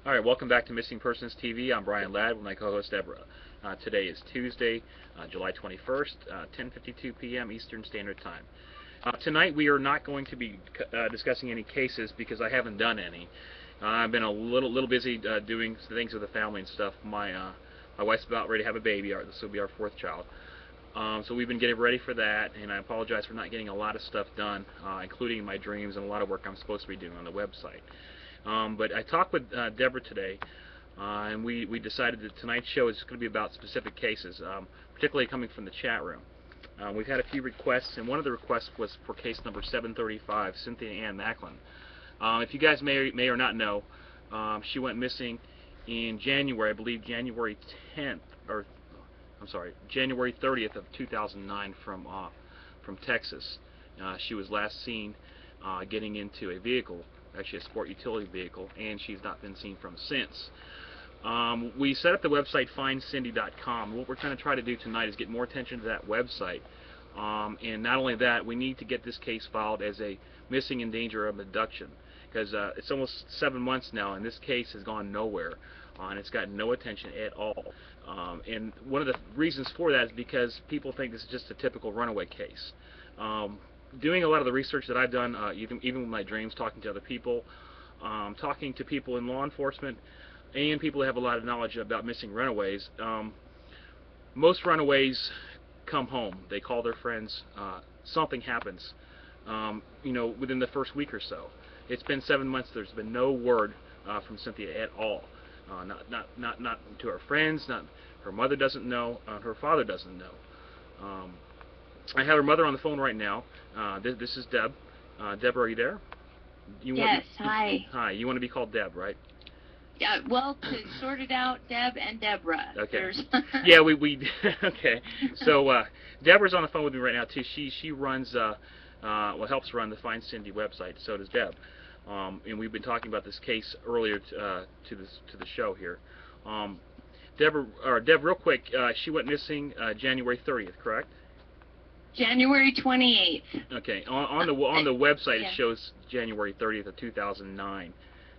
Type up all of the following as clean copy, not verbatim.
All right, welcome back to Missing Persons TV. I'm Brian Ladd with my co-host Deborah. Today is Tuesday, July 21st, 10:52 p.m. Eastern Standard Time. Tonight we are not going to be discussing any cases because I haven't done any. I've been a little busy doing things with the family and stuff. My wife's about ready to have a baby. This will be our fourth child. So we've been getting ready for that, and I apologize for not getting a lot of stuff done, including my dreams and a lot of work I'm supposed to be doing on the website. But I talked with Deborah today, and we decided that tonight's show is going to be about specific cases, particularly coming from the chat room. We've had a few requests, and one of the requests was for case number 735, Cynthia Ann Macklin. If you guys may or not know, she went missing in January, I believe January 10th, or I'm sorry, January 30th of 2009 from Texas. She was last seen getting into a vehicle, actually a sport utility vehicle, and she's not been seen from since. We set up the website findcindy.com. What we're going to try to do tonight is get more attention to that website. And not only that, we need to get this case filed as a missing in danger of abduction, because it's almost 7 months now, and this case has gone nowhere, and it's gotten no attention at all. And one of the reasons for that is because people think this is just a typical runaway case. Doing a lot of the research that I've done, even with my dreams, talking to other people, talking to people in law enforcement, and people who have a lot of knowledge about missing runaways, most runaways come home. They call their friends. Something happens, within the first week or so. It's been 7 months. There's been no word from Cynthia at all. Not to her friends. Not her mother doesn't know. Her father doesn't know. I have her mother on the phone right now. This is Deb. Deborah, are you there? Yes, hi. Hi, you want to be called Deb, right? Yeah, well, to sort it out, Deb and Deborah. Okay. Yeah, we okay. So Deborah's on the phone with me right now too. She runs helps run the Find Cindy website. So does Deb. And we've been talking about this case earlier to the show here. Deb, real quick, she went missing January 30th, correct? January 28th. Okay. On the website, yeah. It shows January 30th of 2009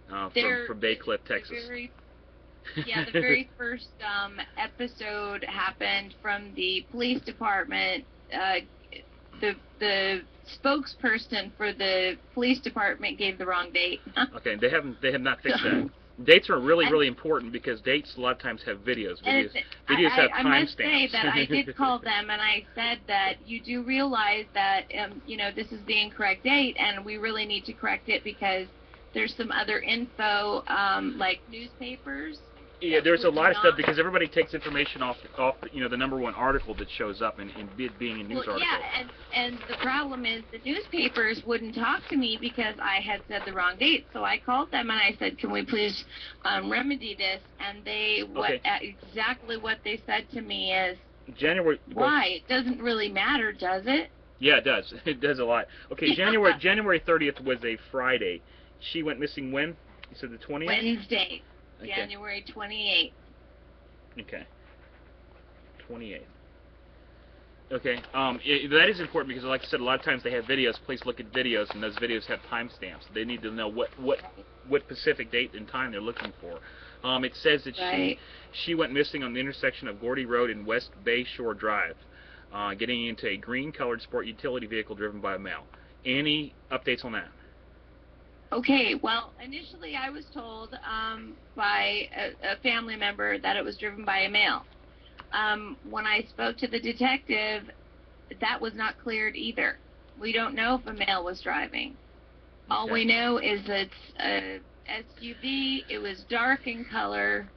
from Bay Cliff, Texas. The very first episode happened from the police department. The spokesperson for the police department gave the wrong date. Okay, they have not fixed that. Dates are really important because dates a lot of times have videos. Videos have timestamps. I must say that I did call them and I said that you do realize that this is the incorrect date and we really need to correct it because there's some other info like newspapers. Yeah, there's a lot of stuff because everybody takes information off the number one article that shows up in being a news article. Yeah, and the problem is the newspapers wouldn't talk to me because I had said the wrong date. So I called them and I said, "Can we please remedy this?" And exactly what they said to me is, January. Why? It doesn't really matter, does it? Yeah, it does. It does a lot. Okay, January 30th was a Friday. She went missing when? You said the 20th? Wednesday. Okay. January 28th. Okay. 28th. Okay. That is important because, like I said, a lot of times they have videos. Please look at videos, and those videos have timestamps. They need to know what specific date and time they're looking for. It says that she went missing on the intersection of Gordy Road and West Bay Shore Drive, getting into a green-colored sport utility vehicle driven by a male. Any updates on that? Okay, well, initially I was told by a family member that it was driven by a male. When I spoke to the detective, that was not cleared either. We don't know if a male was driving. Okay. All we know is it's a SUV, it was dark in color,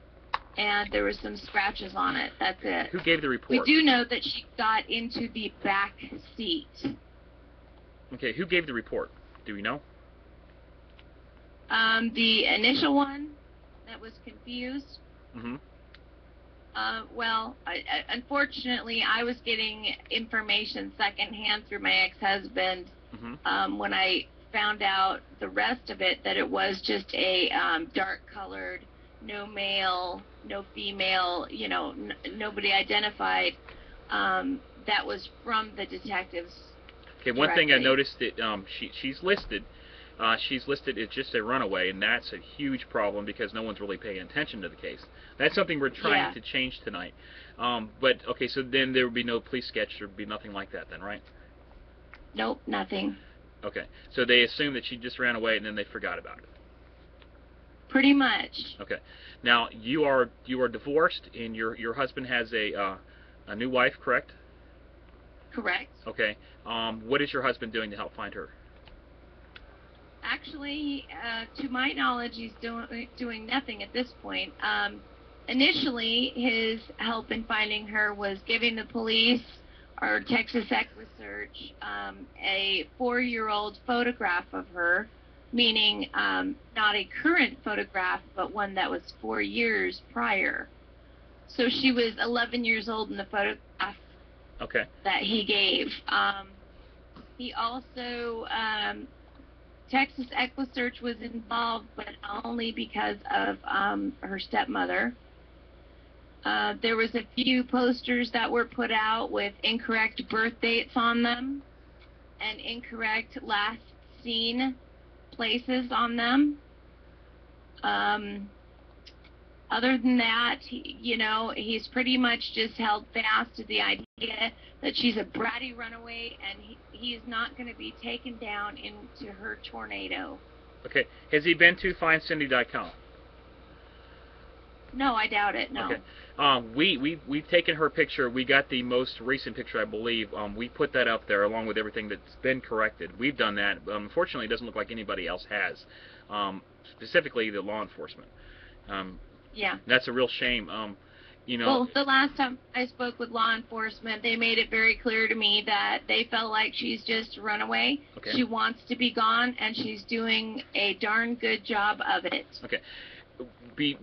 and there were some scratches on it. That's it. Who gave the report? We do know that she got into the back seat. Okay, who gave the report? Do we know? The initial one that was confused. Mm-hmm. Well, unfortunately, I was getting information secondhand through my ex-husband. Mm-hmm. When I found out the rest of it, that it was just a dark-colored, no male, no female, nobody identified. That was from the detectives. Okay, one thing I noticed that she's listed she's listed as just a runaway, and that's a huge problem because no one's really paying attention to the case. That's something we're trying to change tonight. But okay, so then there would be no police sketch, there would be nothing like that then, right? Nope, nothing. Okay, so they assume that she just ran away and then they forgot about it. Pretty much. Okay, now you are divorced and your husband has a new wife, correct? Correct. Okay, what is your husband doing to help find her? Actually, to my knowledge, he's doing nothing at this point. Initially, his help in finding her was giving the police or Texas EquiSearch a 4-year-old photograph of her, meaning not a current photograph, but one that was 4 years prior. So she was 11 years old in the photograph that he gave. He also, Texas EquiSearch was involved, but only because of her stepmother. There was a few posters that were put out with incorrect birth dates on them and incorrect last seen places on them. Other than that, he's pretty much just held fast to the idea that she's a bratty runaway and he is not going to be taken down into her tornado. Okay. Has he been to FindCindy.com? No, I doubt it, no. Okay. We've taken her picture. We got the most recent picture, I believe. We put that up there along with everything that's been corrected. We've done that. Unfortunately, it doesn't look like anybody else has, specifically the law enforcement. Yeah. That's a real shame. Well, the last time I spoke with law enforcement, they made it very clear to me that they felt like she's just a runaway. Okay. She wants to be gone, and she's doing a darn good job of it. Okay.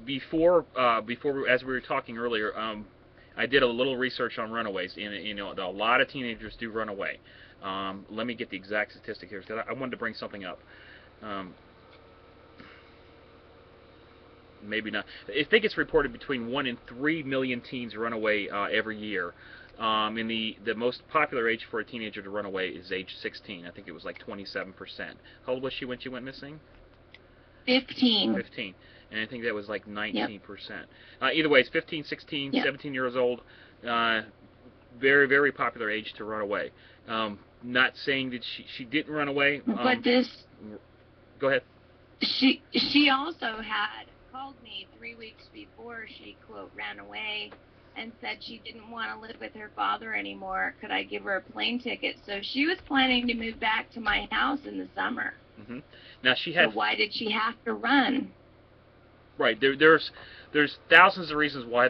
Before, as we were talking earlier, I did a little research on runaways, and a lot of teenagers do run away. Let me get the exact statistic here, because I wanted to bring something up. Maybe not. I think it's reported between 1 and 3 million teens run away every year. And the most popular age for a teenager to run away is age 16. I think it was like 27%. How old was she when she went missing? 15. 15. And I think that was like 19%. Yep. Either way, it's 15, 16, yep. 17 years old. Very, very popular age to run away. Not saying that she didn't run away. But this... Go ahead. She also had called me 3 weeks before she, quote, ran away and said she didn't want to live with her father anymore. Could I give her a plane ticket? So she was planning to move back to my house in the summer. Mm-hmm. Now she had. So why did she have to run? Right. There's thousands of reasons why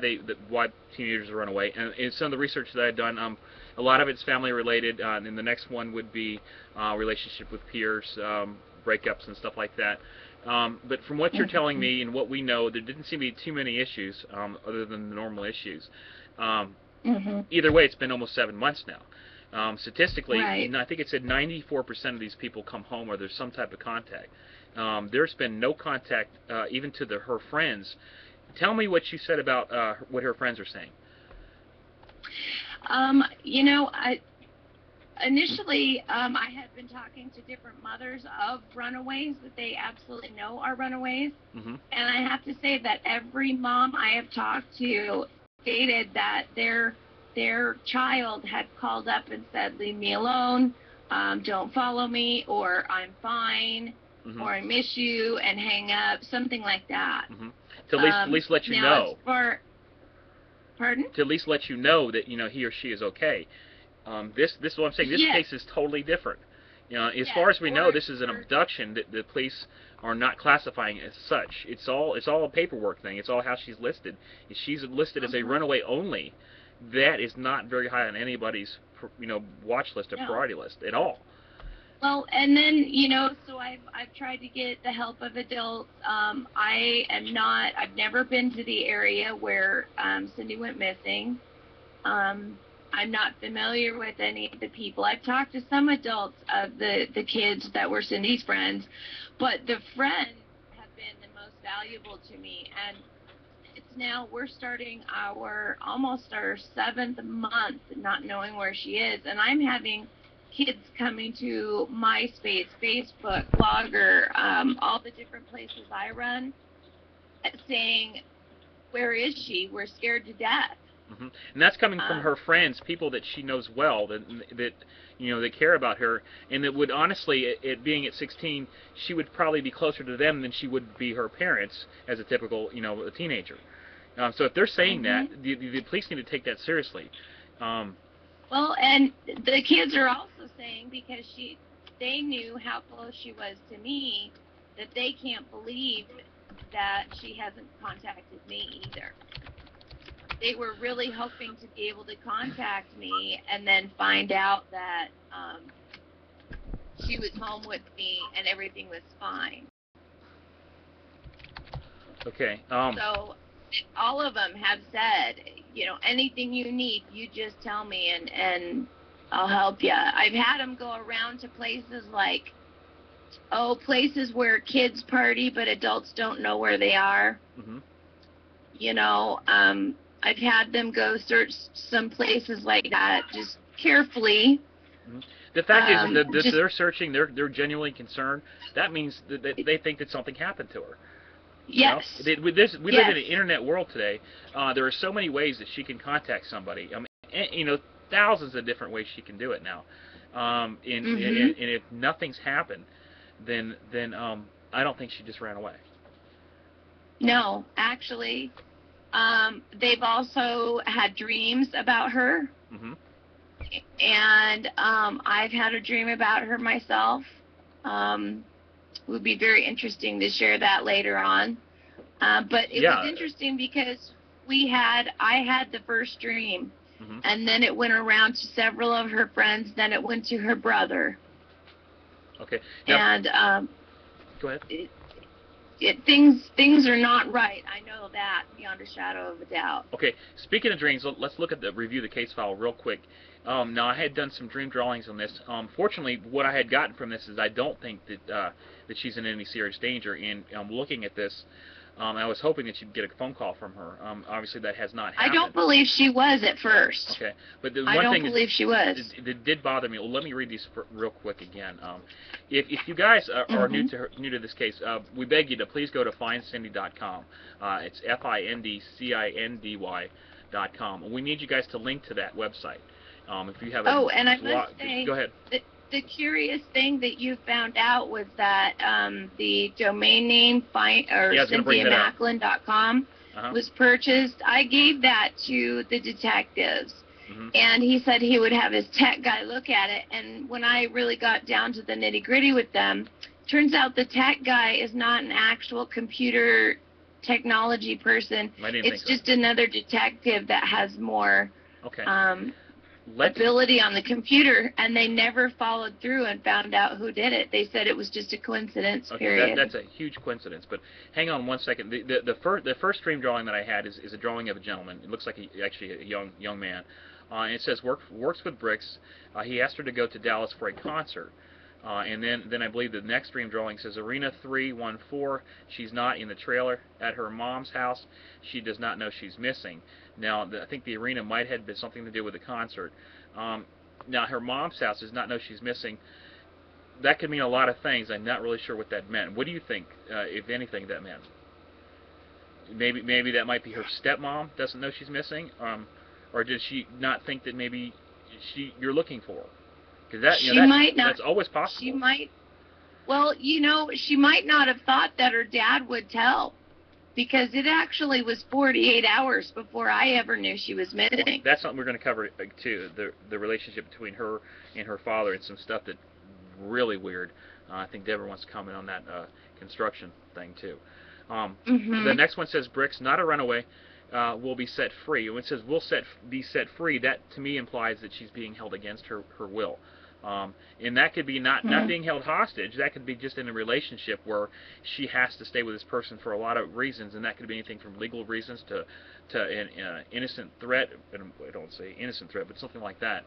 why teenagers run away, and in some of the research that I've done, a lot of it's family related, and the next one would be relationship with peers, breakups and stuff like that. But from what you're telling me and what we know, there didn't seem to be too many issues other than the normal issues. Either way, it's been almost 7 months now. Statistically, right. I think it said 94% of these people come home or there's some type of contact. There's been no contact even to her friends. Tell me what you said about what her friends are saying. Initially, I had been talking to different mothers of runaways that they absolutely know are runaways. And I have to say that every mom I have talked to stated that their child had called up and said, leave me alone, don't follow me, or I'm fine, or I miss you, and hang up, something like that. To at least let you know. Pardon? To at least let you know that he or she is okay. This is what I'm saying. This case is totally different. As far as we know, this is an abduction that the police are not classifying as such. It's all a paperwork thing. It's all how she's listed. If she's listed as a runaway only, that is not very high on anybody's watch list or priority list at all. Well, and then so I've tried to get the help of adults. I've never been to the area where Cindy went missing. I'm not familiar with any of the people. I've talked to some adults of the kids that were Cindy's friends, but the friends have been the most valuable to me. And we're starting almost our 7th month not knowing where she is, and I'm having kids coming to MySpace, Facebook, Blogger, all the different places I run, saying, "Where is she? We're scared to death." And that's coming from her friends, people that she knows well, that that care about her, and that would honestly, it being at 16, she would probably be closer to them than she would be her parents as a typical a teenager. So if they're saying that, the police need to take that seriously. Well, and the kids are also saying, because they knew how close she was to me, that they can't believe that she hasn't contacted me either. They were really hoping to be able to contact me and then find out that she was home with me and everything was fine. Okay. So all of them have said, anything you need, you just tell me and I'll help you. I've had them go around to places like, places where kids party but adults don't know where they are. I've had them go search some places like that, just carefully. The fact is that they're searching, they're genuinely concerned. That means that they think that something happened to her. Yes. We live in an internet world today. There are so many ways that she can contact somebody. Thousands of different ways she can do it now. And if nothing's happened, then I don't think she just ran away. No, actually. They've also had dreams about her, and I've had a dream about her myself. It would be very interesting to share that later on. But it was interesting because I had the first dream, and then it went around to several of her friends. Then it went to her brother. Okay. Now, and go ahead. Things are not right. I know that beyond a shadow of a doubt. Okay, speaking of dreams, let's look at review the case file real quick. Now, I had done some dream drawings on this. Fortunately, what I had gotten from this is I don't think that she's in any serious danger. And looking at this, I was hoping that you'd get a phone call from her. Obviously, that has not happened. I don't believe she was at first. Okay, but the I one don't thing believe she was. that did bother me. Well, let me read these real quick again. If you guys are new to this case, we beg you to please go to findcindy.com. It's FINDCINDY.com. We need you guys to link to that website. If you have and I must say, go ahead. The curious thing that you found out was that the domain name CynthiaMacklin.com was purchased. I gave that to the detectives, and he said he would have his tech guy look at it. And when I really got down to the nitty-gritty with them, turns out the tech guy is not an actual computer technology person. It's just another detective that has more ability on the computer, and they never followed through and found out who did it. They said it was just a coincidence. Period. That's a huge coincidence. But hang on one second. The first dream drawing that I had is a drawing of a gentleman. It looks like actually a young man. And it says works with bricks. He asked her to go to Dallas for a concert. And then I believe the next dream drawing says Arena 314. She's not in the trailer at her mom's house. She does not know she's missing. Now, I think the arena might have been something to do with the concert. Now, her mom's house does not know she's missing. That could mean a lot of things. I'm not really sure what that meant. What do you think, if anything, that meant? Maybe that might be her stepmom doesn't know she's missing, or did she not think that maybe you're looking for her? Because that's always possible. She might. Well, she might not have thought that her dad would tell, because it actually was 48 hours before I ever knew she was missing. That's something we're going to cover too. The relationship between her and her father, and some stuff that really weird. I think Deborah wants to comment on that construction thing too. The next one says bricks, not a runaway. Will be set free. When it says be set free, that to me implies that she's being held against her will. And that could be not being held hostage. That could be just in a relationship where she has to stay with this person for a lot of reasons, and that could be anything from legal reasons to an innocent threat. I don't say innocent threat, but something like that.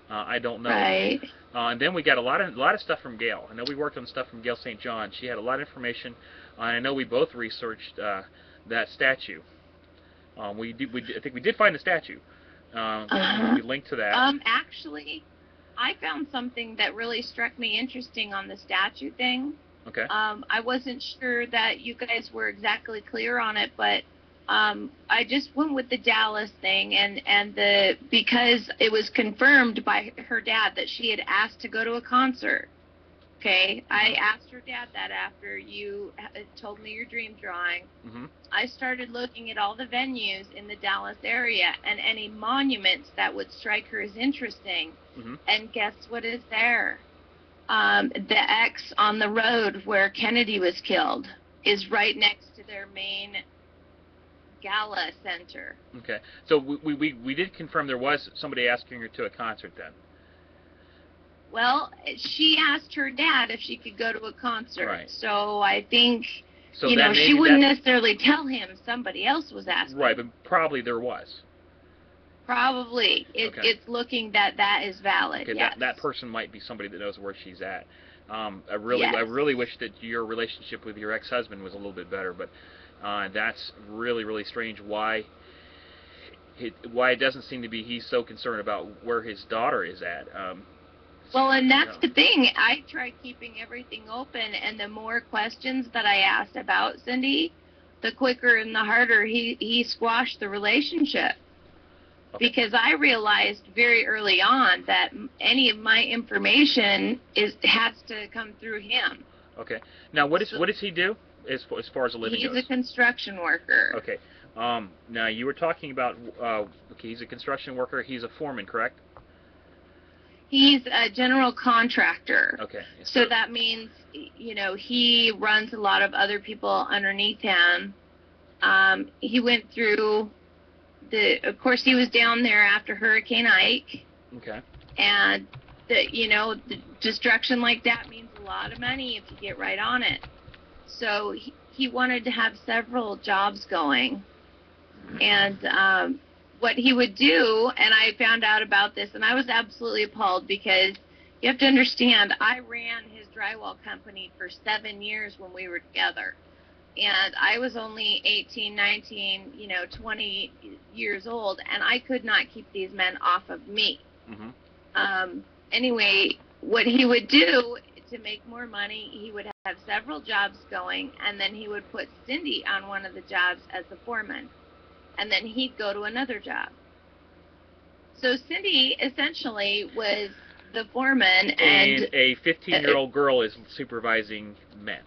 I don't know. Right. And then we got a lot of stuff from Gail. I know we worked on stuff from Gail St. John. She had a lot of information. I know we both researched that statue. I think we did find the statue. We linked to that. Actually, I found something that really struck me interesting on the statute thing. Okay. I wasn't sure that you guys were exactly clear on it, but I just went with the Dallas thing, and because it was confirmed by her dad that she had asked to go to a concert. Okay, I asked her dad that after you told me your dream drawing. I started looking at all the venues in the Dallas area and any monuments that would strike her as interesting. And guess what is there? The X on the road where Kennedy was killed is right next to their main gala center. Okay, so we did confirm there was somebody asking her to a concert then. Well, she asked her dad if she could go to a concert. Right. So I think, so she wouldn't necessarily tell him somebody else was asking. Right, but probably there was. Probably. It's looking that is valid. Okay, yes. that person might be somebody that knows where she's at. I really wish that your relationship with your ex-husband was a little bit better, but that's really strange. Why it doesn't seem to be he's so concerned about where his daughter is at. Well, and that's the thing. I tried keeping everything open, and the more questions that I asked about Cindy, the quicker and the harder he squashed the relationship. Okay. Because I realized very early on that any of my information has to come through him. Okay. Now, what does he do as far as a living goes? He's a construction worker. Okay. Now you were talking about he's a construction worker. He's a foreman, correct? He's a general contractor. Okay. So that means, he runs a lot of other people underneath him. He went through of course, he was down there after Hurricane Ike. Okay. And, the destruction like that means a lot of money if you get right on it. So he wanted to have several jobs going. And what he would do, and I found out about this, and I was absolutely appalled because you have to understand, I ran his drywall company for 7 years when we were together. And I was only 18, 19, 20 years old, and I could not keep these men off of me. Anyway, what he would do to make more money, he would have several jobs going, and then he would put Cindy on one of the jobs as the foreman. And then he'd go to another job. So Cindy essentially was the foreman, and a 15-year-old girl is supervising men.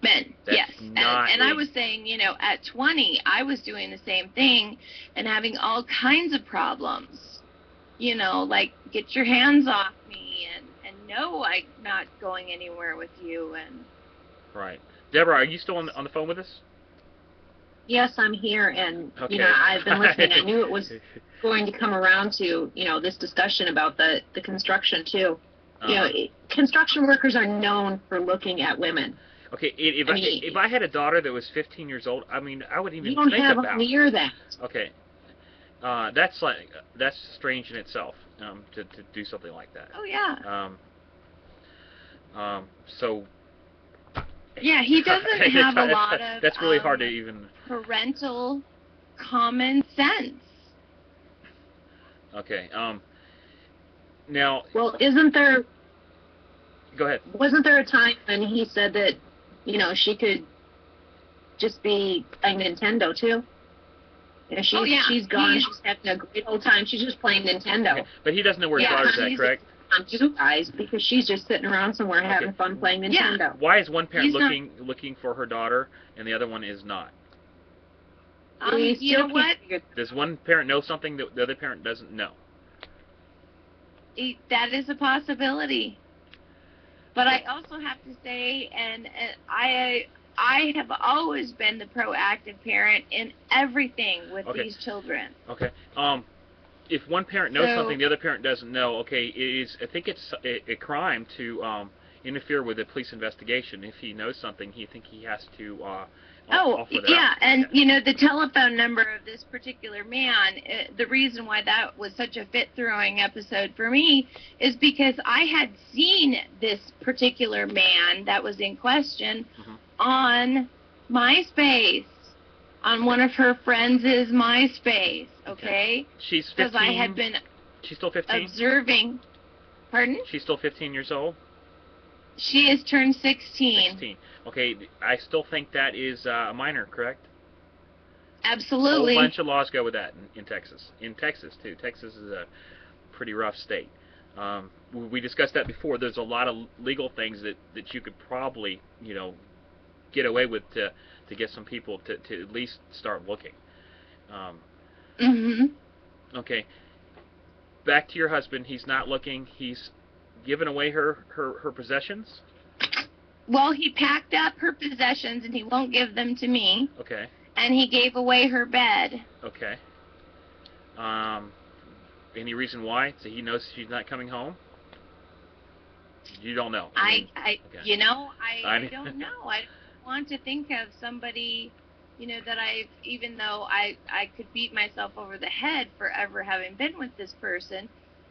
Men, That's yes. And I was saying, at 20, I was doing the same thing and having all kinds of problems. Like, get your hands off me, and no, I'm not going anywhere with you. And Right. Deborah, are you still on the phone with us? Yes, I'm here, and okay. I've been listening. I knew it was going to come around to this discussion about the construction too. Construction workers are known for looking at women. Okay, if I had a daughter that was 15 years old, I wouldn't even you don't think have about. Near that. Okay, that's strange in itself to do something like that. Oh yeah. So. Yeah, he doesn't have a lot of. That's really hard to even. Parental common sense. Okay. Now. Well, isn't there? Go ahead. Wasn't there a time when he said that, she could just be playing Nintendo too? She's gone. She's having a great old time. She's just playing Nintendo. Okay. But he doesn't know where his daughter's at, correct? On you guys, because she's just sitting around somewhere having fun playing Nintendo. Yeah. Why is one parent looking for her daughter and the other one is not? You know what? Does one parent know something that the other parent doesn't know? That is a possibility. But I also have to say, and I have always been the proactive parent in everything with these children. Okay. If one parent knows something the other parent doesn't know, okay, I think it's a crime to interfere with a police investigation. If he knows something, he has to offer that out. And the telephone number of this particular man, the reason why that was such a fit-throwing episode for me is because I had seen this particular man that was in question on MySpace. On one of her friends' MySpace, okay? She's 15. Because I had been She's still 15? observing. Pardon? She's still 15 years old? She is turned 16. 16. Okay, I still think that is a minor, correct? Absolutely. A whole bunch of laws go with that in Texas. In Texas, too. Texas is a pretty rough state. We discussed that before. There's a lot of legal things that you could probably, get away with to get some people to at least start looking. Okay. Back to your husband. He's not looking. He's given away her possessions? Well, he packed up her possessions and he won't give them to me. Okay. And he gave away her bed. Okay. Any reason why? So he knows she's not coming home? You don't know. I okay. I don't know. I don't want to think of somebody, that even though I could beat myself over the head for ever having been with this person,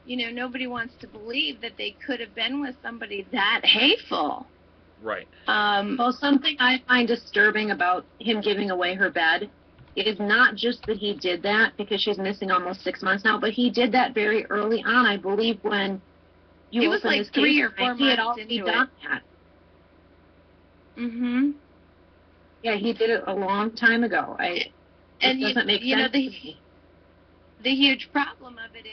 nobody wants to believe that they could have been with somebody that hateful. Right. Well, something I find disturbing about him giving away her bed is not just that he did that, because she's missing almost 6 months now, but he did that very early on, I believe, when you opened like his case. 3 or 4 months he had already done that. Yeah, he did it a long time ago. It doesn't make sense to me. The huge problem of it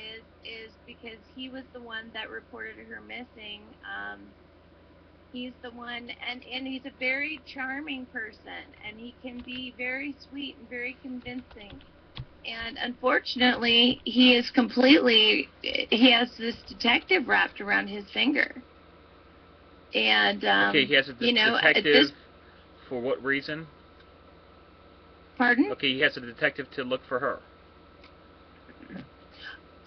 is because he was the one that reported her missing. He's the one, and he's a very charming person, and he can be very sweet and very convincing. And unfortunately, he has this detective wrapped around his finger. And, okay, he has a detective for what reason? Pardon? Okay, he has a detective to look for her.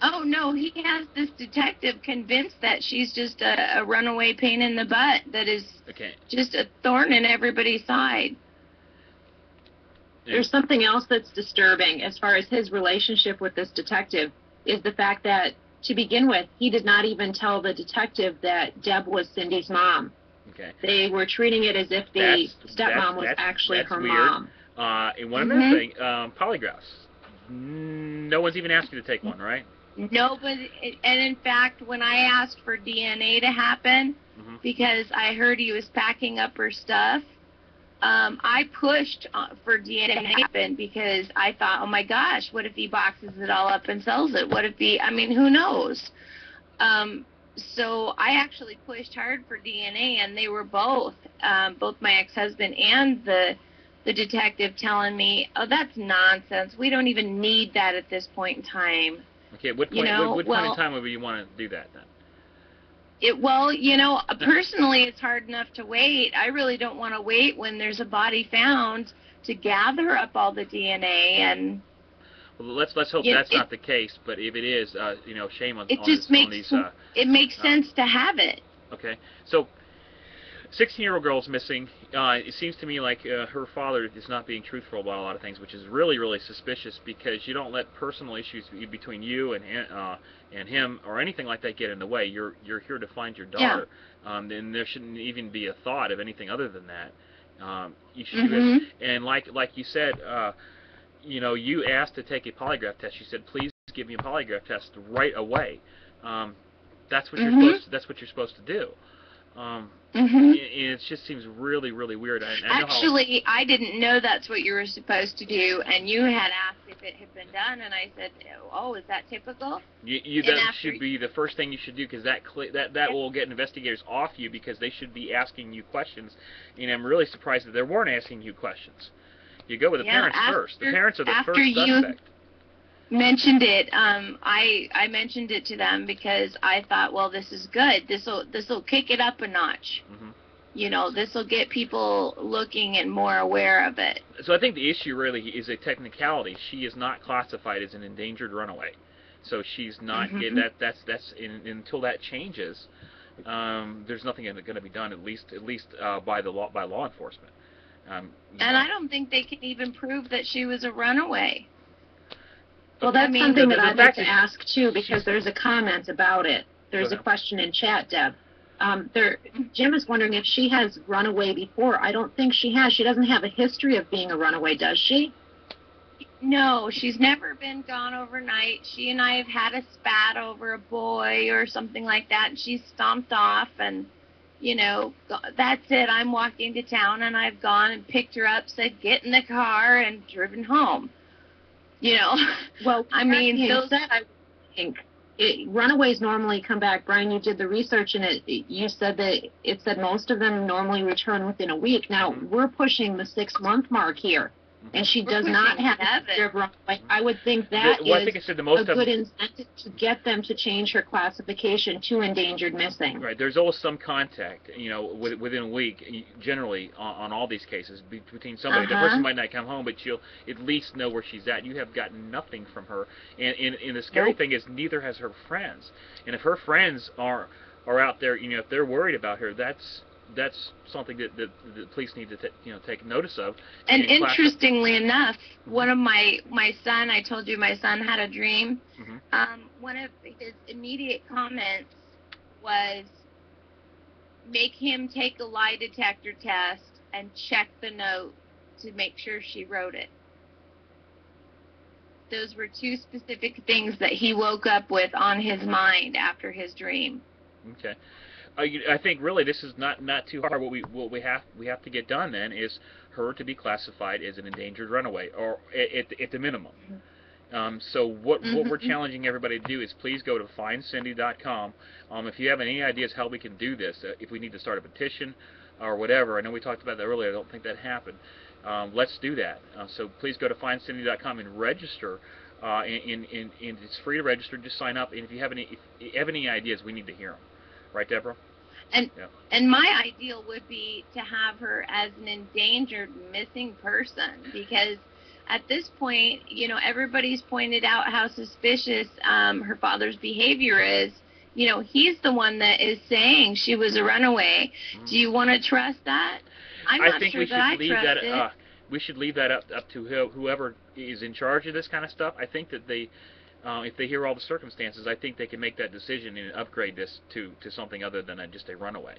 Oh, no, he has this detective convinced that she's just a runaway pain in the butt that is just a thorn in everybody's side. There's something else that's disturbing as far as his relationship with this detective, is the fact that, to begin with, he did not even tell the detective that Deb was Cindy's mom. Okay. They were treating it as if the stepmom was actually her mom. And one other thing, polygraphs. No one's even asked you to take one, right? Nobody, and in fact, when I asked for DNA to happen, because I heard he was packing up her stuff, I pushed for DNA to happen because I thought, oh my gosh, what if he boxes it all up and sells it? What if who knows? So I actually pushed hard for DNA, and they were both my ex-husband and the detective telling me, oh, that's nonsense. We don't even need that at this point in time. Okay, what point in time would you want to do that then? Personally, it's hard enough to wait. I really don't want to wait when there's a body found to gather up all the DNA and. Well, let's hope that's not the case. But if it is, shame on these. It makes sense to have it. Okay, so 16-year-old girl's missing. It seems to me like her father is not being truthful about a lot of things, which is really, really suspicious, because you don't let personal issues between you and him or anything like that get in the way. You're here to find your daughter, and there shouldn't even be a thought of anything other than that. You should do it. And like you said, you asked to take a polygraph test. You said, please give me a polygraph test right away. That's what you're supposed to do. It just seems really, really weird. Actually, I didn't know that's what you were supposed to do, and you had asked if it had been done, and I said, oh, is that typical? That should be the first thing you should do, because that will get investigators off you, because they should be asking you questions, and I'm really surprised that they weren't asking you questions. You go with the parents first. The parents are the first suspect. Mentioned it, I mentioned it to them because I thought, well, this is good. This'll kick it up a notch. This'll get people looking and more aware of it. So I think the issue really is a technicality. She is not classified as an endangered runaway, so she's not. Until that changes, there's nothing going to be done. At least by law enforcement. And I don't think they can even prove that she was a runaway. Well, that's something that I'd like to ask, too, because there's a comment about it. There's a question in chat, Deb. Jim is wondering if she has run away before. I don't think she has. She doesn't have a history of being a runaway, does she? No, she's never been gone overnight. She and I have had a spat over a boy or something like that, and she's stomped off, and, you know, that's it. I'm walking to town, and I've gone and picked her up, said, get in the car, and driven home. You know, Well, I mean, those... said, I think runaways normally come back. Brian, you did the research, and you said that it said most of them normally return within a week. Now, we're pushing the 6-month mark here. And she does not have a runaway. I would think that I think it said the most a good incentive to get them to change her classification to endangered missing. Right. There's always some contact, you know, within a week, generally on all these cases, between somebody. The person might not come home, but you'll at least know where she's at. You have gotten nothing from her. And the scary thing is neither has her friends. And if her friends are out there, you know, if they're worried about her, that's something that the police need to take notice of. And interestingly enough, one of my son, I told you my son had a dream. One of his immediate comments was, make him take a lie detector test and check the note to make sure she wrote it. Those were two specific things that he woke up with on his mind after his dream. Okay. I think really this is not too hard. What we have to get done then is her to be classified as an endangered runaway, or at the minimum. So what we're challenging everybody to do is please go to findcindy.com. If you have any ideas how we can do this, if we need to start a petition or whatever, I know we talked about that earlier. I don't think that happened. Let's do that. So please go to findcindy.com and register. And it's free to register. Just sign up. And if you have any ideas, we need to hear them. Right, Deborah? And my ideal would be to have her as an endangered missing person, because at this point, you know, everybody's pointed out how suspicious her father's behavior is. You know, he's the one that is saying she was a runaway. Do you want to trust that? I'm not sure that I trust it. We should leave that up to whoever is in charge of this kind of stuff. I think that they... if they hear all the circumstances, I think they can make that decision and upgrade this to something other than just a runaway.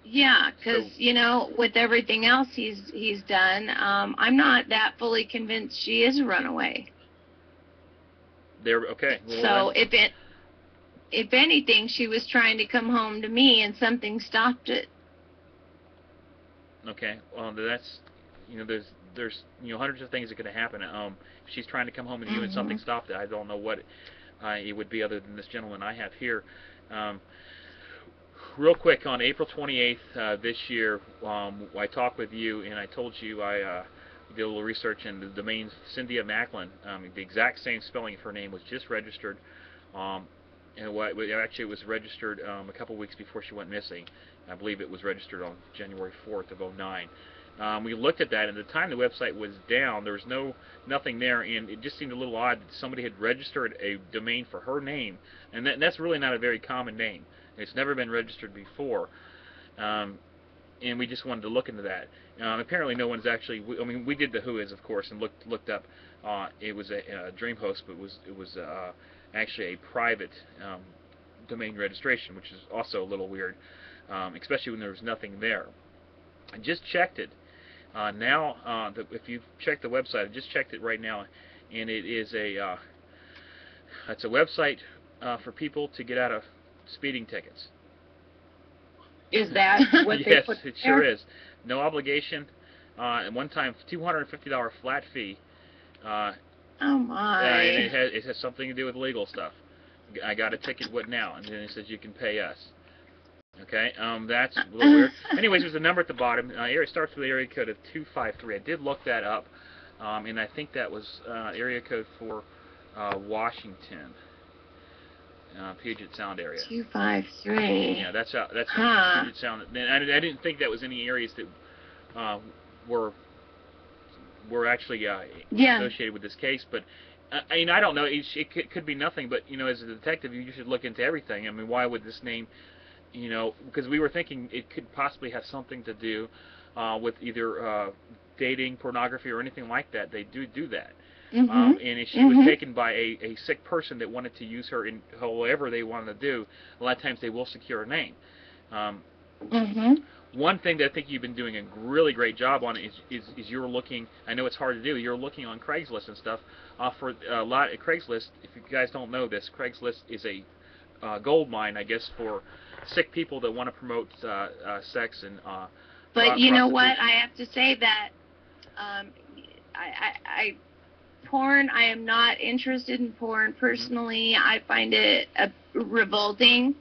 Yeah, because you know, with everything else he's done, I'm not that fully convinced she is a runaway. Okay. Well, so if anything, she was trying to come home to me, and something stopped it. Okay. Well, that's, you know, there's hundreds of things that could happen. If she's trying to come home to you and something stopped it, I don't know what it would be other than this gentleman I have here. Real quick, on April 28th this year, I talked with you and I told you I did a little research, and the domain Cynthia Macklin, the exact same spelling of her name, was just registered. And actually, it was registered a couple weeks before she went missing. I believe it was registered on January 4th of '09. We looked at that, and at the time the website was down. There was nothing there, and it just seemed a little odd that somebody had registered a domain for her name, and that's really not a very common name. It's never been registered before, and we just wanted to look into that. Apparently, no one's actually. I mean, we did the Who is, of course, and looked up. It was a DreamHost, but it was actually a private domain registration, which is also a little weird, especially when there was nothing there. I just checked it. Now, if you check the website, I just checked it right now, and it is it's a website for people to get out of speeding tickets. Is that what they yes, put it there? sure is. No obligation. At one time, $250 flat fee. Oh my! And it has something to do with legal stuff. I got a ticket. What now? And then it says you can pay us. Okay, that's a little weird. Anyways, there's a number at the bottom. Area starts with the area code of 253. I did look that up, and I think that was area code for Washington, Puget Sound area. 253. Yeah, that's Puget Sound. And I didn't think that was any areas that were actually associated with this case, but. I mean, I don't know. It could be nothing, but you know, as a detective, you should look into everything. I mean, why would this name? You know, because we were thinking it could possibly have something to do with either dating, pornography, or anything like that. They do that. And if she was taken by a sick person that wanted to use her in however they wanted to do, a lot of times they will secure a name. one thing that I think you've been doing a really great job on is you're looking. I know it's hard to do. You're looking on Craigslist and stuff for a lot. Craigslist, if you guys don't know this, Craigslist is a gold mine, I guess, for sick people that want to promote sex and. But you know what? I have to say that porn. I am not interested in porn personally. I find it revolting.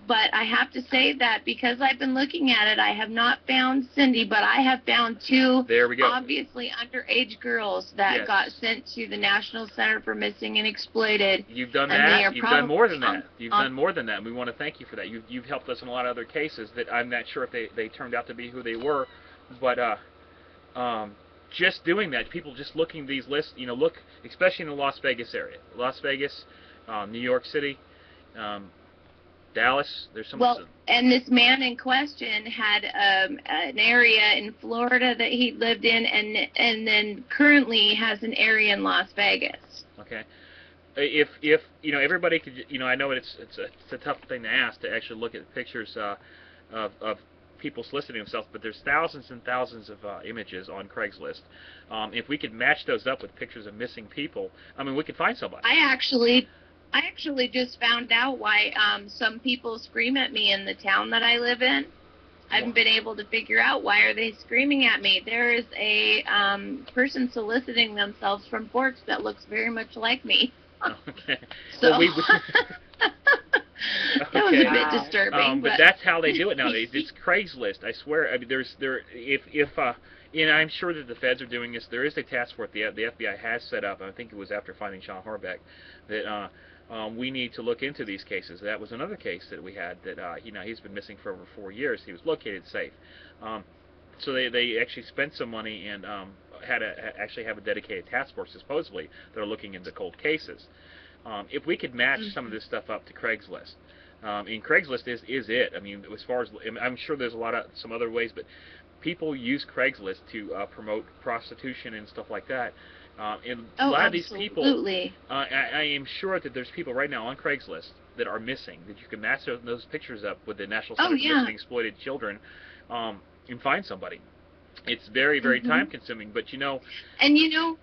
But I have to say that because I've been looking at it, I have not found Cindy, but I have found two obviously underage girls that got sent to the National Center for Missing and Exploited. You've done that. You've done more than that. You've done more than that. And we want to thank you for that. You've helped us in a lot of other cases that I'm not sure if they turned out to be who they were, but just doing that, people just looking at these lists, you know, look, especially in the Las Vegas area, Las Vegas, New York City. Dallas, there's some. Well, and this man in question had an area in Florida that he lived in, and then currently has an area in Las Vegas. Okay, if you know everybody could, you know, I know it's a tough thing to ask to actually look at pictures of people soliciting themselves, but there's thousands and thousands of images on Craigslist. If we could match those up with pictures of missing people, I mean, we could find somebody. I actually just found out why some people scream at me in the town that I live in. I haven't been able to figure out why are they screaming at me. There is a person soliciting themselves from Forks that looks very much like me. Okay. So well, that was a bit disturbing. But that's how they do it nowadays. It's Craigslist. I swear. I mean, and I'm sure that the feds are doing this. There is a task force the FBI has set up. I think it was after finding Sean Horbeck that. We need to look into these cases. That was another case that we had that you know, he's been missing for over 4 years. He was located safe. So they actually spent some money and actually have a dedicated task force supposedly that are looking into cold cases. If we could match some of this stuff up to Craigslist, and Craigslist is it. I mean, as far as I'm sure there's some other ways, but people use Craigslist to promote prostitution and stuff like that. And a lot of these people, I am sure that there's people right now on Craigslist that are missing, that you can match those pictures up with the National Center for Missing and Exploited Children and find somebody. It's very, very time-consuming, but you know... And you know,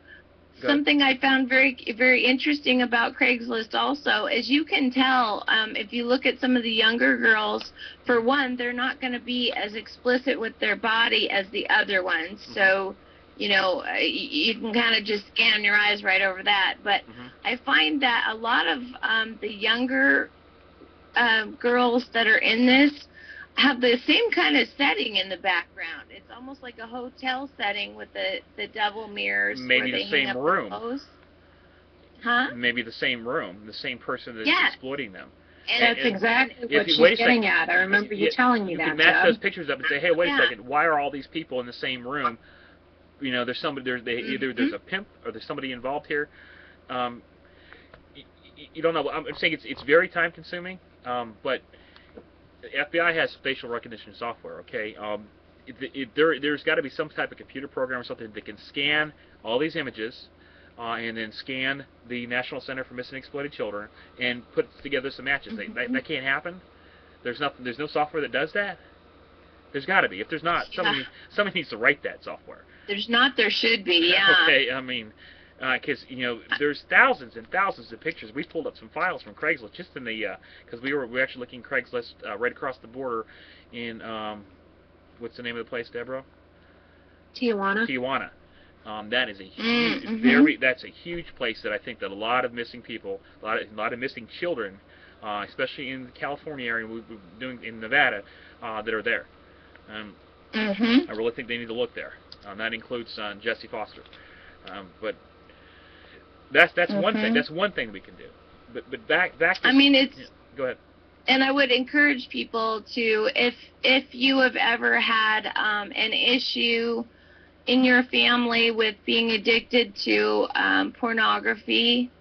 something I found very, very interesting about Craigslist also is you can tell if you look at some of the younger girls, for one, they're not going to be as explicit with their body as the other ones, so... You know, you can kind of just scan your eyes right over that. But I find that a lot of the younger girls that are in this have the same kind of setting in the background. It's almost like a hotel setting with the double mirrors. Maybe where the they same hang up room. Clothes. Huh? Maybe the same room, the same person that's exploiting them. And that's exactly what she's getting at. I remember you telling me that. You can match those pictures up and say, hey, wait a second, why are all these people in the same room? You know, there's somebody. Either there's a pimp or there's somebody involved here. You don't know. I'm saying it's very time consuming. But the FBI has facial recognition software. Okay. There's got to be some type of computer program or something that can scan all these images, and then scan the National Center for Missing and Exploited Children and put together some matches. That can't happen. There's no software that does that. There's got to be. If there's not, somebody needs to write that software. There's not, there should be, yeah. Okay, I mean, because, you know, there's thousands and thousands of pictures. We pulled up some files from Craigslist just in the, because we were actually looking Craigslist right across the border in, what's the name of the place, Deborah? Tijuana. Tijuana. That is a huge, that's a huge place that I think that a lot of missing people, a lot of missing children, especially in the California area, we're doing in Nevada, that are there. I really think they need to look there. That includes Jesse Foster. But that's one thing. That's one thing we can do. But back to. I mean, it's. Yeah, go ahead. And I would encourage people to, if you have ever had an issue in your family with being addicted to pornography,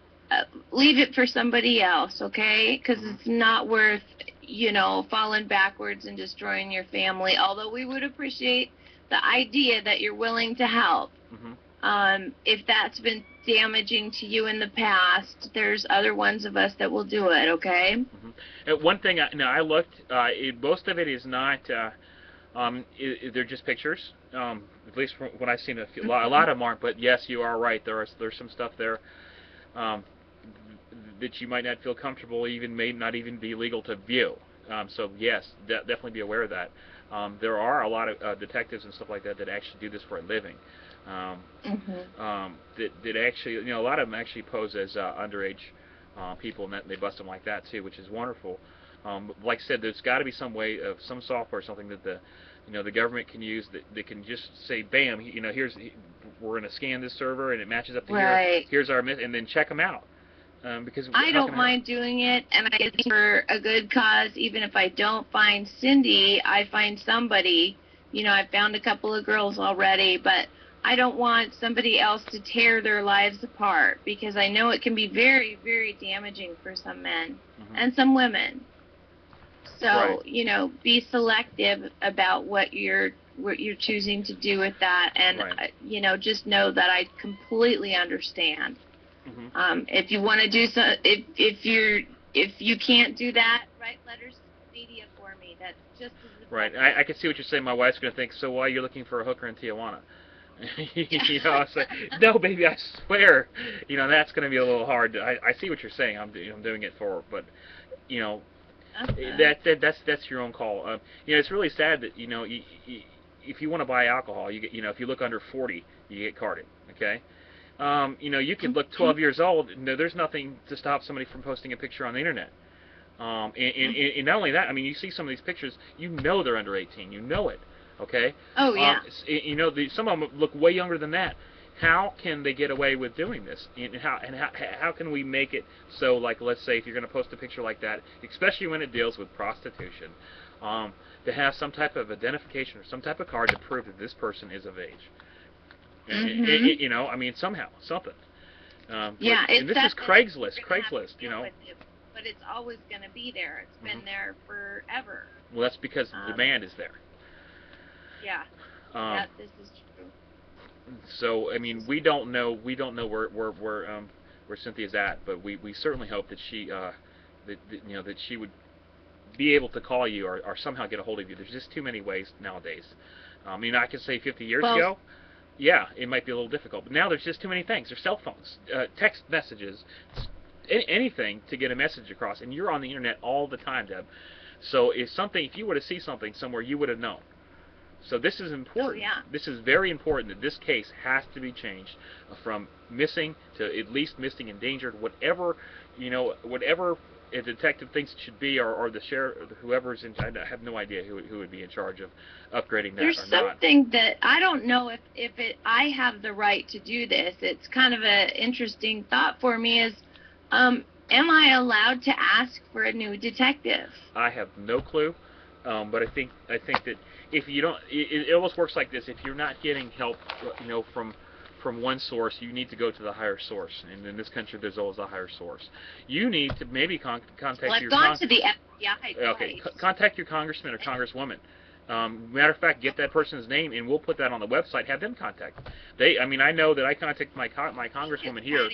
leave it for somebody else, okay? Because it's not worth, you know, falling backwards and destroying your family. Although we would appreciate the idea that you're willing to help. If that's been damaging to you in the past, there's other ones of us that will do it, okay? One thing, I looked, most of it is not They're just pictures. At least from when I've seen a lot of them aren't. But yes, you are right. There's some stuff there um, that you might not feel comfortable, even may not even be legal to view. So yes, definitely be aware of that. There are a lot of detectives and stuff like that that actually do this for a living. That actually, you know, a lot of them actually pose as underage people, and they bust them like that too, which is wonderful. Like I said, there's got to be some way of some software or something that the government can use that can just say, bam, we're going to scan this server and it matches up to here. Here's our and then check them out. Because I don't mind doing it, and I think for a good cause. Even if I don't find Cindy, I find somebody. You know, I've found a couple of girls already, but I don't want somebody else to tear their lives apart, because I know it can be very, very damaging for some men and some women. So, you know, be selective about what you're choosing to do with that, and you know, just know that I completely understand. If you want to do so, if you can't do that, write letters to the media for me. That's just as right. I can see what you're saying. My wife's going to think, so why are you looking for a hooker in Tijuana? You know, I say, no, baby, I swear. You know, that's going to be a little hard. I see what you're saying. I'm doing it for, but you know, that's your own call. You know, it's really sad that, you know, if you want to buy alcohol, you know, if you look under 40, you get carded. Okay. You know, you could look 12 years old. No, there's nothing to stop somebody from posting a picture on the internet. And not only that, I mean, you see some of these pictures, you know they're under 18. You know it. Okay. Oh yeah. You know, some of them look way younger than that. How can they get away with doing this? And how can we make it so, like, let's say if you're going to post a picture like that, especially when it deals with prostitution, to have some type of identification or some type of card to prove that this person is of age. You know, I mean, somehow, something. Yeah, and this is Craigslist, you know. But it's always going to be there. It's been there forever. Well, that's because the demand is there. Yeah, this is true. So, I mean, we don't know where Cynthia's at, but we certainly hope that she that she would be able to call you or somehow get a hold of you. There's just too many ways nowadays. I mean, I could say 50 years ago, yeah, it might be a little difficult, but now there's just too many things. There's cell phones, text messages, anything to get a message across, and you're on the internet all the time, Deb. So if you were to see something somewhere, you would have known. So this is important. This is very important that this case has to be changed from missing to at least missing, endangered, whatever, you know, whatever a detective thinks it should be, or the sheriff, or whoever's in. I have no idea who would be in charge of upgrading that. There's something that I don't know if I have the right to do this. It's kind of an interesting thought for me. Is am I allowed to ask for a new detective? I have no clue, but I think that if you don't, it almost works like this. If you're not getting help, you know, from one source, you need to go to the higher source. And in this country, there's always a higher source. You need to maybe contact your. Well, I've gone to the FBI. Okay, contact your congressman or congresswoman. Matter of fact, get that person's name, and we'll put that on the website. Have them contact. I mean, I know that I contacted my congresswoman here,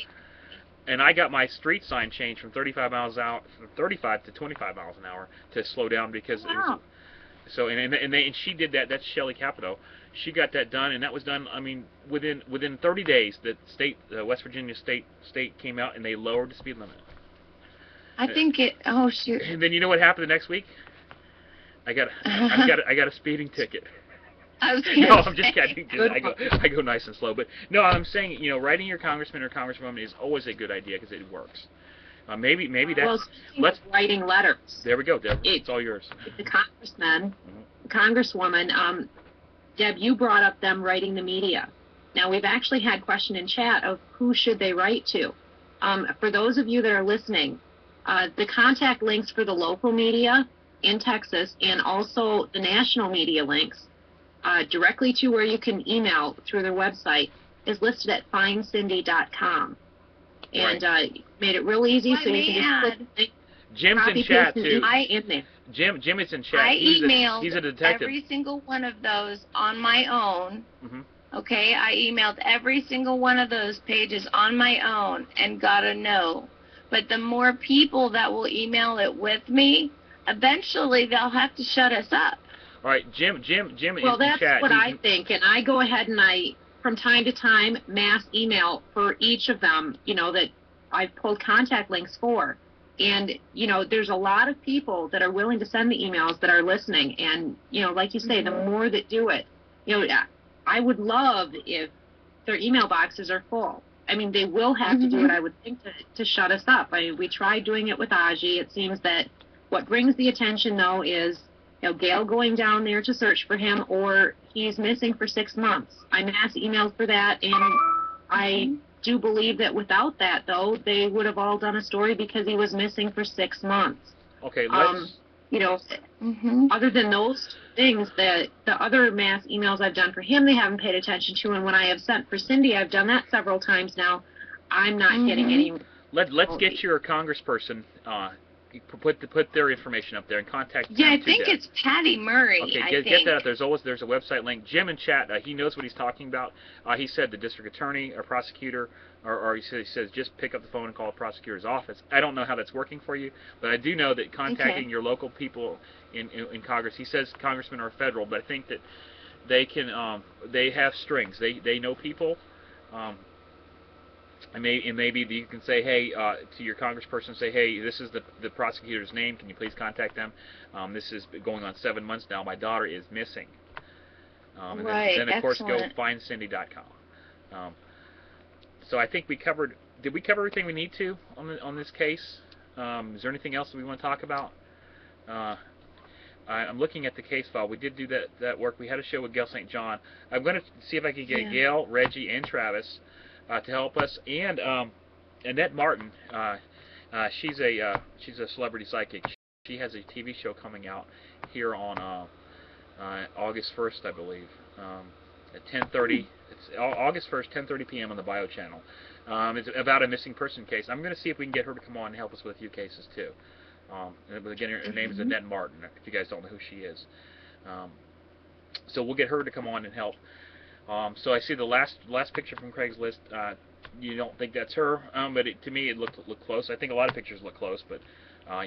and I got my street sign changed from 35 to 25 miles an hour to slow down because. Wow. So and she did that. That's Shelley Capito. She got that done, and that was done. I mean, within 30 days, the West Virginia state came out and they lowered the speed limit. I think it. Oh shoot! And then you know what happened the next week? I got a speeding ticket. I was no, I'm just kidding. I go nice and slow, but no, I'm saying, you know, writing your congressman or congresswoman is always a good idea because it works. Maybe that's. Let's writing letters. There we go, Deb. It's all yours. The congressman, congresswoman. Deb, you brought up them writing the media. Now, we've actually had question in chat of who should they write to. For those of you that are listening, the contact links for the local media in Texas and also the national media links directly to where you can email through their website is listed at findcindy.com. And made it real easy so you can just click. Jim's in chat too. Jim is in chat. I emailed he's a detective. every single one of those on my own. Okay, I emailed every single one of those pages on my own and got a no. But the more people that will email it with me, eventually they'll have to shut us up. All right, Jim Well, in that's chat. what I think, and I go ahead and from time to time, mass email for each of them, that I've pulled contact links for. And, there's a lot of people that are willing to send the emails that are listening. And, like you say, the more that do it, I would love if their email boxes are full. I mean, they will have to do it, I would think, to shut us up. I mean, we tried doing it with Aji. It seems that what brings the attention, though, is Gail going down there to search for him, or he's missing for 6 months. I mass emailed for that, and I do believe that without that, though, they would have all done a story because he was missing for 6 months. Okay, let's... Other than those things, the other mass emails I've done for him, they haven't paid attention to, and when I have sent for Cindy, I've done that several times now, I'm not getting any... Let's get your congressperson, put their information up there and contact them. Yeah, I think it's Patty Murray. Okay, get that up. There's a website link. Jim in chat, he knows what he's talking about. He said the district attorney or prosecutor, or he says just pick up the phone and call the prosecutor's office. I don't know how that's working for you, but I do know that contacting your local people in Congress. He says congressmen are federal, but I think that they can they have strings. They know people. And maybe you can say, hey, to your congressperson, say, hey, this is the prosecutor's name. Can you please contact them? This is going on 7 months now. My daughter is missing. And then of course, go findcindy.com. So I think we covered. Did we cover everything we need to on this case? Is there anything else that we want to talk about? I'm looking at the case file. We did do that work. We had a show with Gail St. John. I'm going to see if I can get Gail, Reggie, and Travis to help us, and Annette Martin. She's a celebrity psychic. She has a TV show coming out here on August 1st, I believe, at 10:30. It's August 1st, 10:30 p.m. on the Bio Channel. It's about a missing person case. I'm going to see if we can get her to come on and help us with a few cases too. And again, her name is Annette Martin. If you guys don't know who she is, so we'll get her to come on and help. So I see the last picture from Craigslist. You don't think that's her, but to me it looked close. I think a lot of pictures look close, but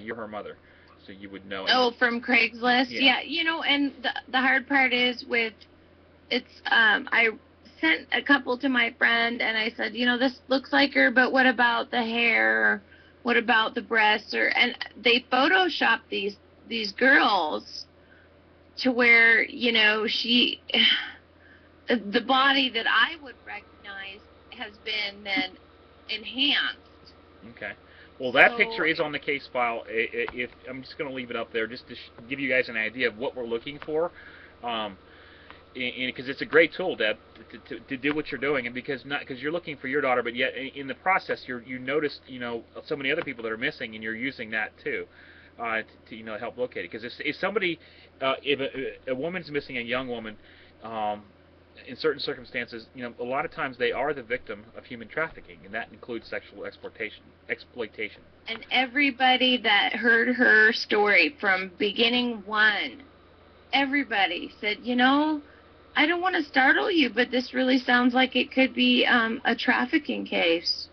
you're her mother, so you would know. Oh, from Craigslist? Yeah. And the hard part is I sent a couple to my friend, and I said, this looks like her, but what about the hair? What about the breasts? And they photoshopped these girls to where, the body that I would recognize has been then enhanced. Okay. Well, that picture is on the case file. If I'm just going to leave it up there just to give you guys an idea of what we're looking for, because it's a great tool, Deb, to do what you're doing, and because you're looking for your daughter, but yet in the process you noticed so many other people that are missing, and you're using that too to help locate it. Because if somebody, if a woman's missing, a young woman. In certain circumstances, a lot of times they are the victim of human trafficking, and that includes sexual exploitation. And everybody that heard her story from beginning one, everybody said, I don't want to startle you, but this really sounds like it could be a trafficking case.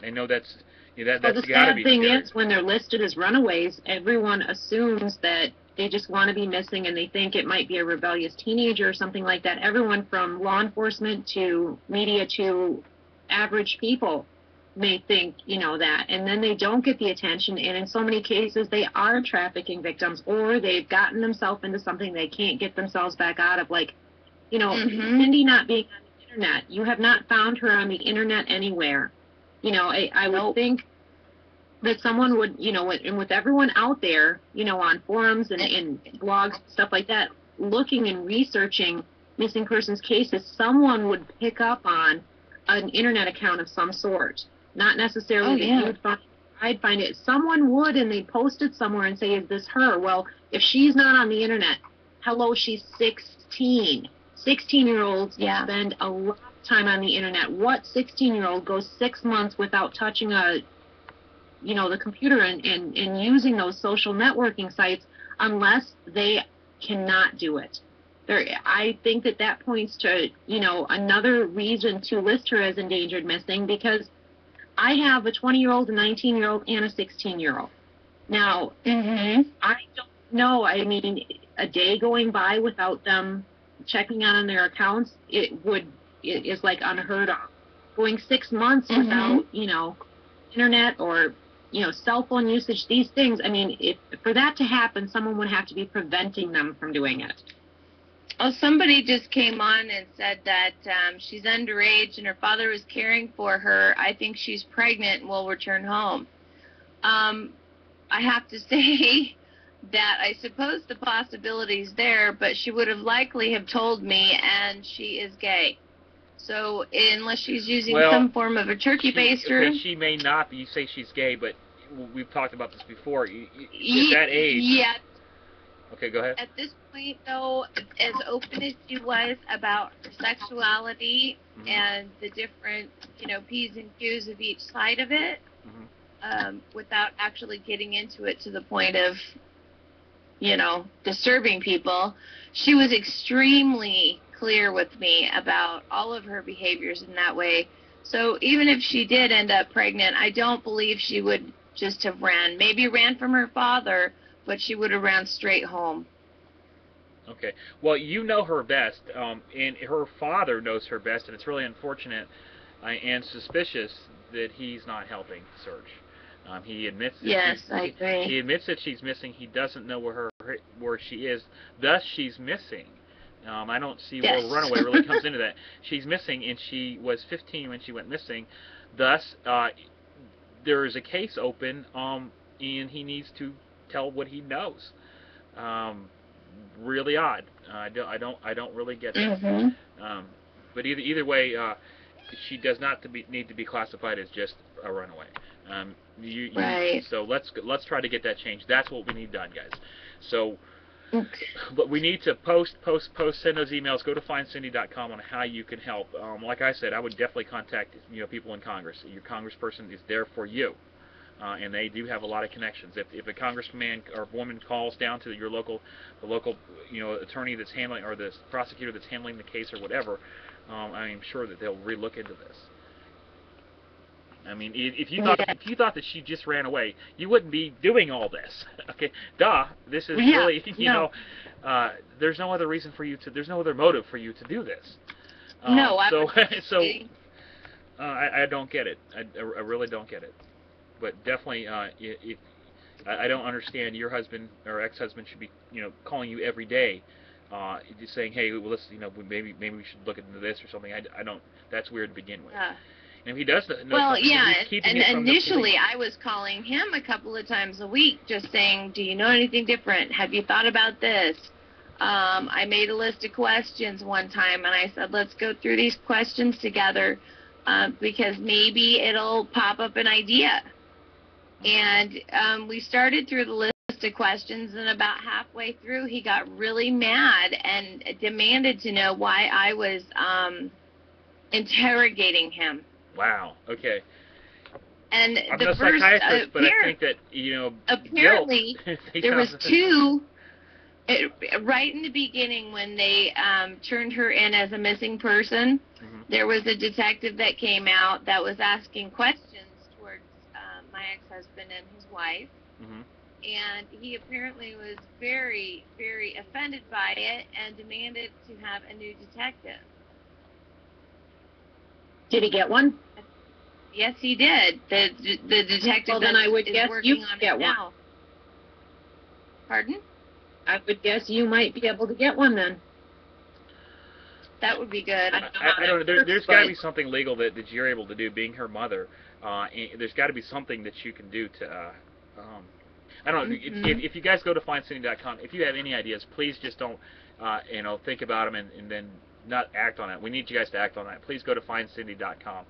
I know that's well, the sad thing is, when they're listed as runaways, everyone assumes that they just want to be missing, and they think it might be a rebellious teenager or something like that. Everyone from law enforcement to media to average people may think, that. And then they don't get the attention, and in so many cases they are trafficking victims, or they've gotten themselves into something they can't get themselves back out of. Like, Cindy not being on the internet. You have not found her on the internet anywhere. I would think that someone would, and with everyone out there, on forums and blogs, stuff like that, looking and researching missing persons cases, someone would pick up on an internet account of some sort. Not necessarily that you would find, I'd find it. Someone would, and they'd post it somewhere and say, is this her? Well, if she's not on the internet, hello, she's 16. 16-year-olds spend a lot of time on the internet. What 16-year-old goes 6 months without touching the computer and using those social networking sites unless they cannot do it? I think that points to, another reason to list her as endangered missing, because I have a 20-year-old, a 19-year-old, and a 16-year-old. Now, I don't know. I mean, a day going by without them checking on their accounts, it is like unheard of. Going 6 months without, internet or, cell phone usage, these things, I mean, if for that to happen, someone would have to be preventing them from doing it. Oh, somebody just came on and said that she's underage and her father was caring for her. I think she's pregnant and will return home. I have to say that I suppose the possibility's there, but she would have likely have told me, and she is gay. So unless she's using some form of a turkey baster. She may not. You say she's gay, but we've talked about this before. At that age. Yeah. Okay, go ahead. At this point, though, as open as she was about her sexuality and the different, P's and Q's of each side of it, without actually getting into it to the point of, disturbing people, she was extremely clear with me about all of her behaviors in that way. So even if she did end up pregnant, I don't believe she would just have ran. Maybe ran from her father, but she would have ran straight home. Okay. Well, you know her best, and her father knows her best, and it's really unfortunate and suspicious that he's not helping the search. He admits that yes, I agree. He admits that she's missing. He doesn't know where she is. Thus, she's missing. I don't see where runaway really comes into that. She's missing, and she was 15 when she went missing. Thus, there is a case open, and he needs to tell what he knows. Really odd. I don't really get that. But either way, she does not need to be classified as just a runaway. Right. So let's try to get that changed. That's what we need done, guys. So, but we need to post, send those emails. Go to findcindy.com on how you can help. Like I said, I would definitely contact people in Congress. Your congressperson is there for you. And they do have a lot of connections. If a congressman or woman calls down to the local attorney that's handling, or the prosecutor that's handling the case or whatever, I am sure that they'll relook into this. I mean, if you thought that she just ran away, you wouldn't be doing all this. Okay, duh. This is really there's no other reason for you to. There's no other motive for you to do this. No, I don't get it. I really don't get it. But definitely, I don't understand. Your husband or ex-husband should be, calling you every day, just saying, "Hey, well, let's, maybe we should look into this or something." I don't. That's weird to begin with. And if he does know something, he's keeping it from initially I was calling him a couple of times a week, just saying, "Do you know anything different? Have you thought about this?" I made a list of questions one time, and I said, "Let's go through these questions together, because maybe it'll pop up an idea." And we started through the list of questions, and about halfway through, he got really mad and demanded to know why I was interrogating him. Wow. Okay. And I'm no psychiatrist, but I think that apparently there was two. Right in the beginning, when they turned her in as a missing person, there was a detective that came out that was asking questions towards my ex-husband and his wife, and he apparently was very, very offended by it and demanded to have a new detective. Did he get one? Yes, he did. The detective well, then I would guess working you on get it one. now. Pardon? I would guess you might be able to get one then. That would be good. I don't know. There's got to be something legal that you're able to do, being her mother. There's got to be something that you can do to. I don't know. If you guys go to findcindy.com, if you have any ideas, please just don't, think about them and then not act on it. We need you guys to act on that. Please go to findcindy.com,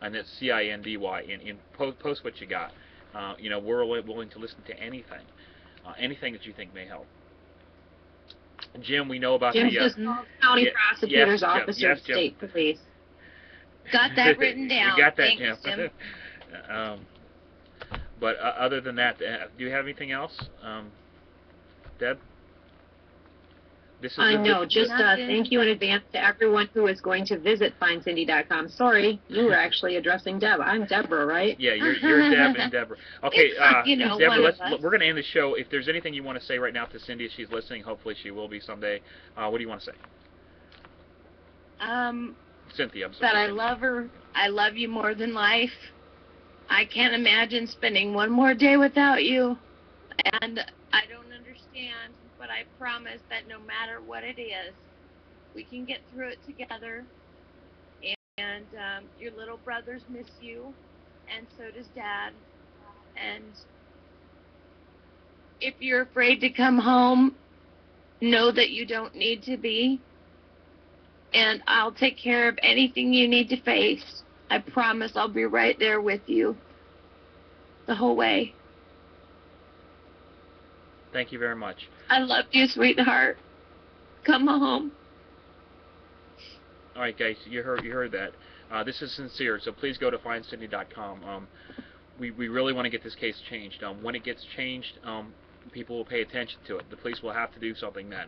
and that's CINDY, and post what you got. We're willing to listen to anything, anything that you think may help. Jim, we know about Jim's just county prosecutor's office or state police. Got that written down. We got that, Thanks, Jim. But other than that, do you have anything else, Deb? This is I know. Just Nothing. thank you in advance to everyone who is going to visit findcindy.com. Sorry, you were actually addressing Deb. I'm Deborah, right? Yeah, you're Deb and Deborah. Okay, It's fine, you know, Deborah, one of us. we're going to end the show. If there's anything you want to say right now to Cindy, if she's listening, hopefully she will be someday. What do you want to say? Cynthia, I'm sorry. That I love her. I love you more than life. I can't imagine spending one more day without you. And I don't understand, but I promise that no matter what it is, we can get through it together. And your little brothers miss you, and so does Dad. And if you're afraid to come home, know that you don't need to be. And I'll take care of anything you need to face. I promise I'll be right there with you the whole way. Thank you very much. I love you, sweetheart. Come home. All right, guys, you heard that. This is sincere, so please go to findcindy.com. We really want to get this case changed. When it gets changed, people will pay attention to it. The police will have to do something then.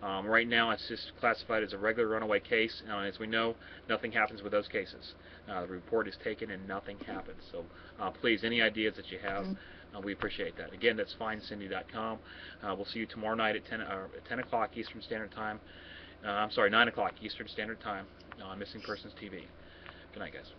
Right now, it's just classified as a regular runaway case. As we know, nothing happens with those cases. The report is taken and nothing happens. So please, any ideas that you have, we appreciate that. Again, that's findcindy.com. We'll see you tomorrow night at 10 o'clock Eastern Standard Time. I'm sorry, 9 o'clock Eastern Standard Time on Missing Persons TV. Good night, guys.